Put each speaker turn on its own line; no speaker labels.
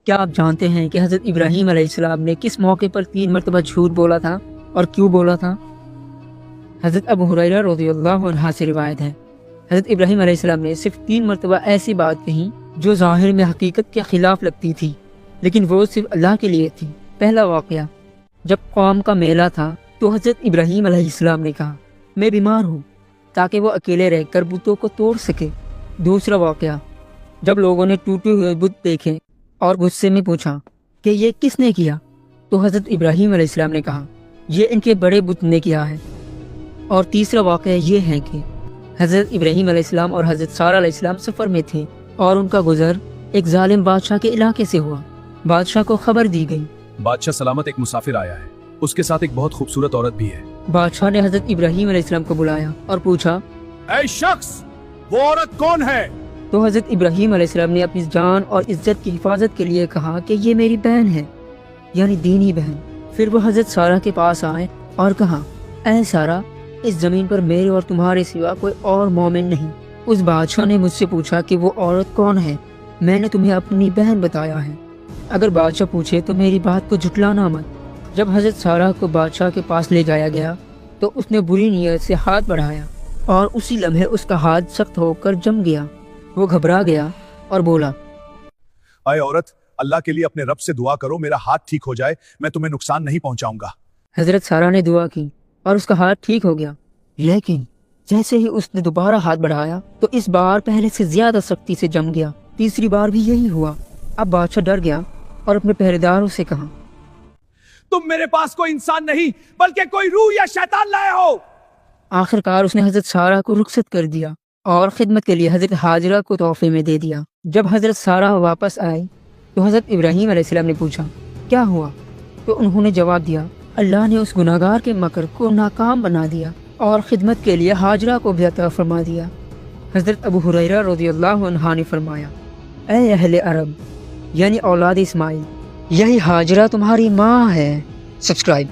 کیا آپ جانتے ہیں کہ حضرت ابراہیم علیہ السلام نے کس موقع پر 3 مرتبہ جھوٹ بولا تھا اور کیوں بولا تھا؟ حضرت ابو ہریرہ رضی اللہ عنہ سے روایت ہے، حضرت ابراہیم علیہ السلام نے صرف 3 مرتبہ ایسی بات کہی جو ظاہر میں حقیقت کے خلاف لگتی تھی، لیکن وہ صرف اللہ کے لیے تھی۔ پہلا واقعہ، جب قوم کا میلہ تھا تو حضرت ابراہیم علیہ السلام نے کہا میں بیمار ہوں، تاکہ وہ اکیلے رہ کر بتوں کو توڑ سکے۔ دوسرا واقعہ، جب لوگوں نے ٹوٹے ہوئے بت دیکھے اور غصے میں پوچھا کہ یہ کس نے کیا، تو حضرت ابراہیم علیہ السلام نے کہا یہ ان کے بڑے بت نے کیا ہے۔ اور تیسرا واقعہ یہ ہے کہ حضرت ابراہیم علیہ السلام اور حضرت سارہ علیہ السلام سفر میں تھے اور ان کا گزر ایک ظالم بادشاہ کے علاقے سے ہوا۔ بادشاہ کو خبر دی گئی،
بادشاہ سلامت، ایک مسافر آیا ہے، اس کے ساتھ ایک بہت خوبصورت عورت بھی ہے۔
بادشاہ نے حضرت ابراہیم علیہ السلام کو بلایا اور پوچھا
اے شخص، وہ عورت کون ہے؟
تو حضرت ابراہیم علیہ السلام نے اپنی جان اور عزت کی حفاظت کے لیے کہا کہ یہ میری بہن ہے، یعنی دینی بہن۔ پھر وہ حضرت سارہ کے پاس آئے اور کہا اے سارہ، اس زمین پر میرے اور تمہارے سوا کوئی اور مومن نہیں۔ اس بادشاہ نے مجھ سے پوچھا کہ وہ عورت کون ہے، میں نے تمہیں اپنی بہن بتایا ہے، اگر بادشاہ پوچھے تو میری بات کو جھٹلانا مت۔ جب حضرت سارہ کو بادشاہ کے پاس لے جایا گیا تو اس نے بری نیت سے ہاتھ بڑھایا اور اسی لمحے اس کا ہاتھ سخت ہو کر جم گیا۔ وہ گھبرا گیا اور بولا
اے عورت، اللہ کے لیے اپنے رب سے دعا کرو میرا ہاتھ ٹھیک ہو جائے، میں تمہیں نقصان نہیں پہنچاؤں گا۔
حضرت سارہ نے دعا کی اور اس کا ہاتھ ٹھیک ہو گیا، لیکن جیسے ہی اس نے دوبارہ ہاتھ بڑھایا تو اس بار پہلے سے زیادہ سختی سے جم گیا۔ تیسری بار بھی یہی ہوا۔ اب بادشاہ ڈر گیا اور اپنے پہرے داروں سے کہا
تم میرے پاس کوئی انسان نہیں بلکہ کوئی روح یا شیطان لائے ہو۔
آخر کار اس نے حضرت سارہ کو رخصت کر دیا اور خدمت کے لیے حضرت ہاجرہ کو تحفے میں دے دیا۔ جب حضرت سارہ واپس آئی تو حضرت ابراہیم علیہ السلام نے پوچھا کیا ہوا، تو انہوں نے جواب دیا اللہ نے اس گناہگار کے مکر کو ناکام بنا دیا اور خدمت کے لیے ہاجرہ کو بھی عطا فرما دیا۔ حضرت ابو ہریرہ رضی اللہ عنہ نے فرمایا اے اہل عرب، یعنی اولاد اسماعیل، یہی ہاجرہ تمہاری ماں ہے۔ سبسکرائب